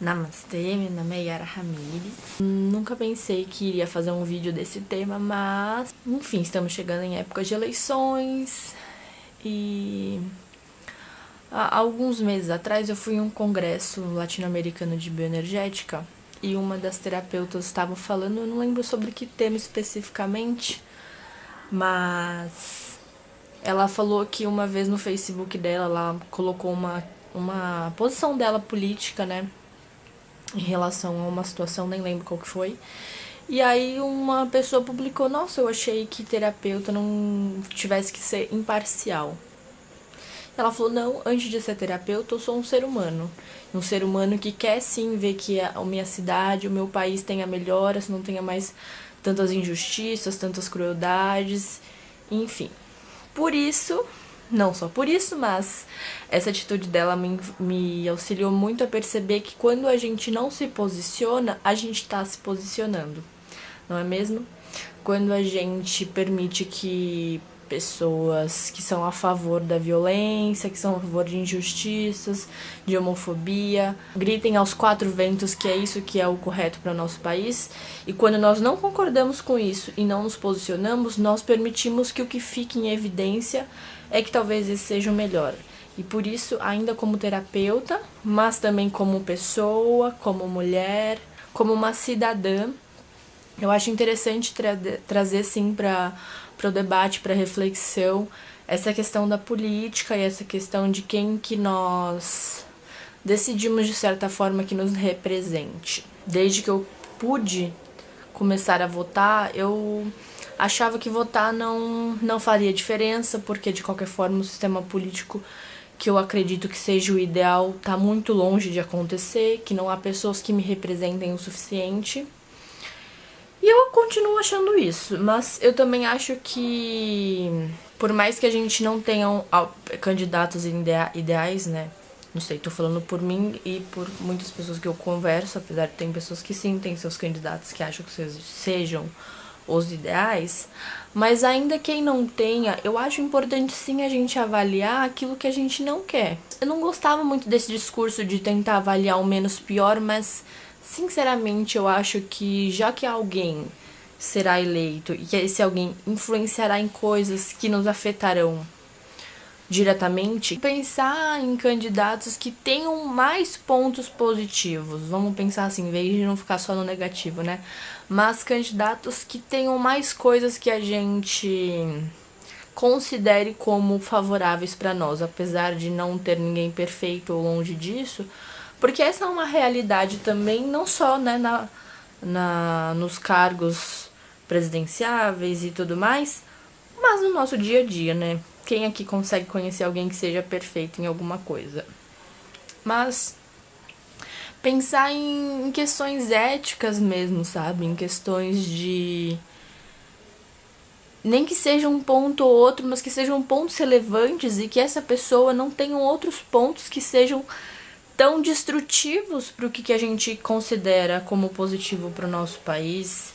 Namastê, meu nome é Yara Ramires. Nunca pensei que iria fazer um vídeo desse tema, mas enfim, estamos chegando em época de eleições e há alguns meses atrás eu fui em um congresso latino-americano de bioenergética e uma das terapeutas estava falando, eu não lembro sobre que tema especificamente, mas ela falou que uma vez no Facebook dela, ela colocou uma posição dela política, né, em relação a uma situação, nem lembro qual que foi. E aí uma pessoa publicou, nossa, eu achei que terapeuta não tivesse que ser imparcial. Ela falou, não, antes de ser terapeuta, eu sou um ser humano. Um ser humano que quer sim ver que a minha cidade, o meu país tenha melhoras, não tenha mais tantas injustiças, tantas crueldades, enfim. Por isso, não só por isso, mas essa atitude dela me auxiliou muito a perceber que quando a gente não se posiciona, a gente está se posicionando, não é mesmo? Quando a gente permite que pessoas que são a favor da violência, que são a favor de injustiças, de homofobia, gritem aos quatro ventos que é isso que é o correto para o nosso país. E quando nós não concordamos com isso e não nos posicionamos, nós permitimos que o que fique em evidência é que talvez esse seja o melhor. E por isso, ainda como terapeuta, mas também como pessoa, como mulher, como uma cidadã, eu acho interessante trazer sim para o debate, para reflexão, essa questão da política e essa questão de quem que nós decidimos de certa forma que nos represente. Desde que eu pude começar a votar, eu achava que votar não faria diferença, porque de qualquer forma o sistema político que eu acredito que seja o ideal está muito longe de acontecer, que não há pessoas que me representem o suficiente. E eu continuo achando isso, mas eu também acho que, por mais que a gente não tenha candidatos ideais, né? Não sei, tô falando por mim e por muitas pessoas que eu converso, apesar de ter pessoas que sim têm seus candidatos que acham que sejam os ideais, mas ainda quem não tenha, eu acho importante sim a gente avaliar aquilo que a gente não quer. Eu não gostava muito desse discurso de tentar avaliar o menos pior, mas sinceramente eu acho que já que alguém será eleito e que esse alguém influenciará em coisas que nos afetarão diretamente, pensar em candidatos que tenham mais pontos positivos. Vamos pensar assim, em vez de não ficar só no negativo, né? Mas candidatos que tenham mais coisas que a gente considere como favoráveis para nós, apesar de não ter ninguém perfeito ou longe disso, porque essa é uma realidade também, não só, né, nos cargos presidenciáveis e tudo mais, mas no nosso dia a dia, né? Quem aqui consegue conhecer alguém que seja perfeito em alguma coisa? Mas pensar em questões éticas mesmo, sabe? Em questões de... nem que seja um ponto ou outro, mas que sejam pontos relevantes e que essa pessoa não tenha outros pontos que sejam tão destrutivos para o que a gente considera como positivo para o nosso país.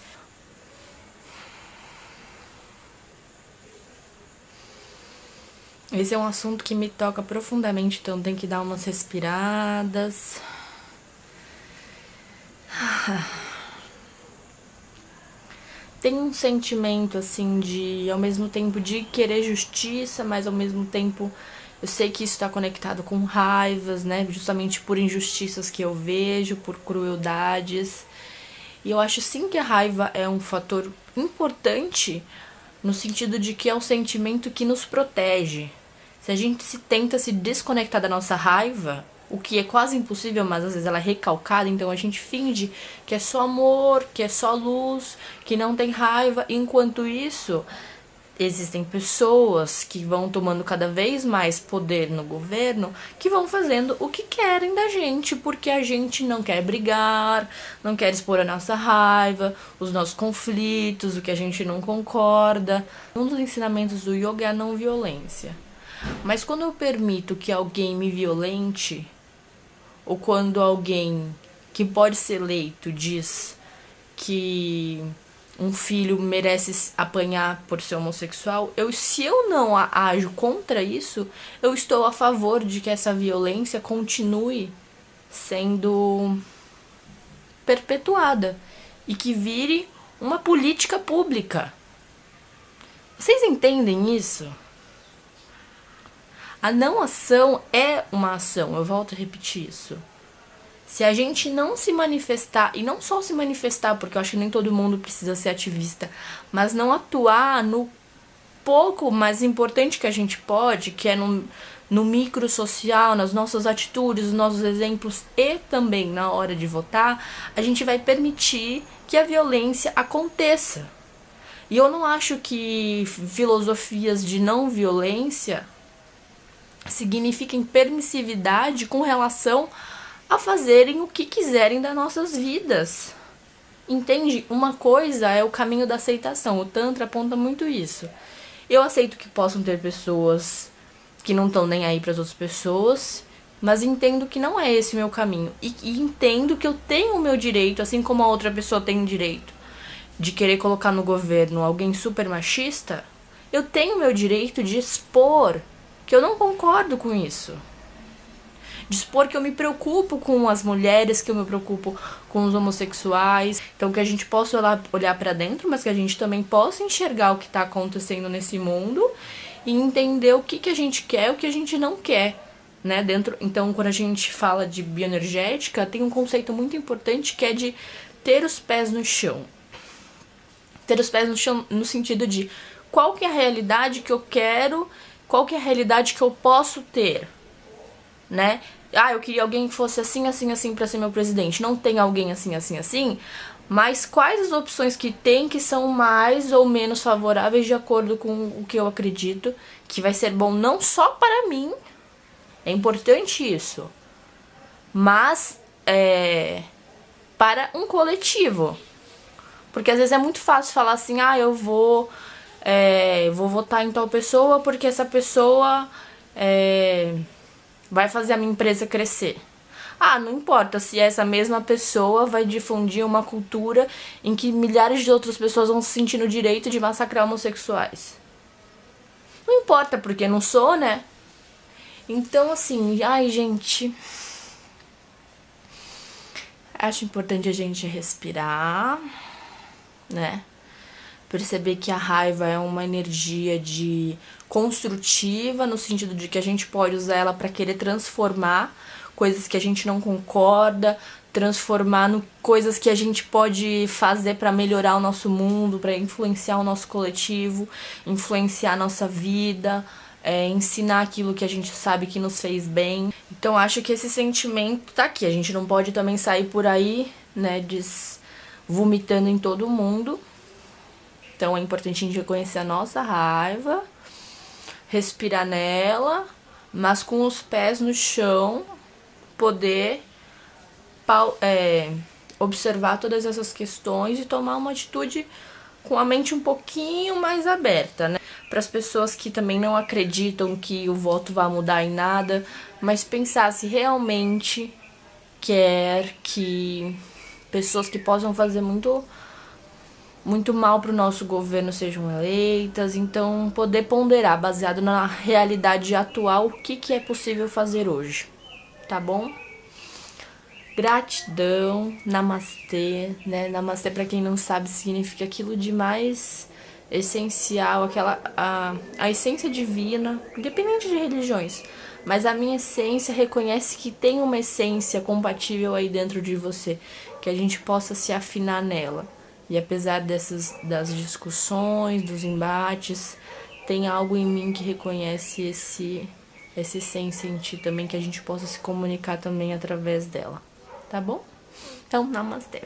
Esse é um assunto que me toca profundamente, então tem que dar umas respiradas. Tem um sentimento, assim, de, ao mesmo tempo, de querer justiça, mas ao mesmo tempo eu sei que isso está conectado com raivas, né? Justamente por injustiças que eu vejo, por crueldades. E eu acho sim que a raiva é um fator importante no sentido de que é um sentimento que nos protege. Se a gente tenta se desconectar da nossa raiva, o que é quase impossível, mas às vezes ela é recalcada, então a gente finge que é só amor, que é só luz, que não tem raiva. Enquanto isso, existem pessoas que vão tomando cada vez mais poder no governo, que vão fazendo o que querem da gente, porque a gente não quer brigar, não quer expor a nossa raiva, os nossos conflitos, o que a gente não concorda. Um dos ensinamentos do yoga é a não violência. Mas quando eu permito que alguém me violente, ou quando alguém que pode ser eleito diz que um filho merece apanhar por ser homossexual, se eu não ajo contra isso, eu estou a favor de que essa violência continue sendo perpetuada e que vire uma política pública. Vocês entendem isso? A não ação é uma ação, eu volto a repetir isso. Se a gente não se manifestar, e não só se manifestar, porque eu acho que nem todo mundo precisa ser ativista, mas não atuar no pouco mais importante que a gente pode, que é no micro social, nas nossas atitudes, nos nossos exemplos e também na hora de votar, a gente vai permitir que a violência aconteça. E eu não acho que filosofias de não violência signifiquem permissividade com relação a fazerem o que quiserem das nossas vidas. Entende? Uma coisa é o caminho da aceitação. O Tantra aponta muito isso. Eu aceito que possam ter pessoas que não estão nem aí para as outras pessoas, mas entendo que não é esse o meu caminho. E entendo que eu tenho o meu direito, assim como a outra pessoa tem o direito de querer colocar no governo alguém super machista, eu tenho o meu direito de expor que eu não concordo com isso. De expor que eu me preocupo com as mulheres, que eu me preocupo com os homossexuais. Então que a gente possa olhar para dentro, mas que a gente também possa enxergar o que está acontecendo nesse mundo e entender o que a gente quer e o que a gente não quer, né? Então, quando a gente fala de bioenergética, tem um conceito muito importante que é de ter os pés no chão. Ter os pés no chão no sentido de qual que é a realidade que eu quero, qual que é a realidade que eu posso ter, né? Eu queria alguém que fosse assim, assim, assim pra ser meu presidente. Não tem alguém assim, assim, assim, mas quais as opções que tem que são mais ou menos favoráveis de acordo com o que eu acredito que vai ser bom não só para mim, é importante isso, mas para um coletivo. Porque às vezes é muito fácil falar assim, eu vou votar em tal pessoa porque essa pessoa vai fazer a minha empresa crescer. Não importa se essa mesma pessoa vai difundir uma cultura em que milhares de outras pessoas vão se sentir no direito de massacrar homossexuais. Não importa, porque não sou, né? Então, assim, gente... Acho importante a gente respirar, né? Perceber que a raiva é uma energia construtiva, no sentido de que a gente pode usar ela para querer transformar coisas que a gente não concorda, transformar no coisas que a gente pode fazer para melhorar o nosso mundo, para influenciar o nosso coletivo, influenciar a nossa vida, ensinar aquilo que a gente sabe que nos fez bem. Então acho que esse sentimento tá aqui. A gente não pode também sair por aí, né, vomitando em todo mundo. Então é importante a gente reconhecer a nossa raiva, respirar nela, mas com os pés no chão, poder observar todas essas questões e tomar uma atitude com a mente um pouquinho mais aberta, né? Para as pessoas que também não acreditam que o voto vai mudar em nada, mas pensar se realmente quer que pessoas que possam fazer muito mal para o nosso governo sejam eleitas. Então poder ponderar, baseado na realidade atual, o que é possível fazer hoje, tá bom? Gratidão, namastê, né? Namastê, pra quem não sabe, significa aquilo de mais essencial, a essência divina, independente de religiões. Mas a minha essência reconhece que tem uma essência compatível aí dentro de você, que a gente possa se afinar nela. E apesar das discussões, dos embates, tem algo em mim que reconhece essa essência em ti também, que a gente possa se comunicar também através dela. Tá bom? Então, namastê.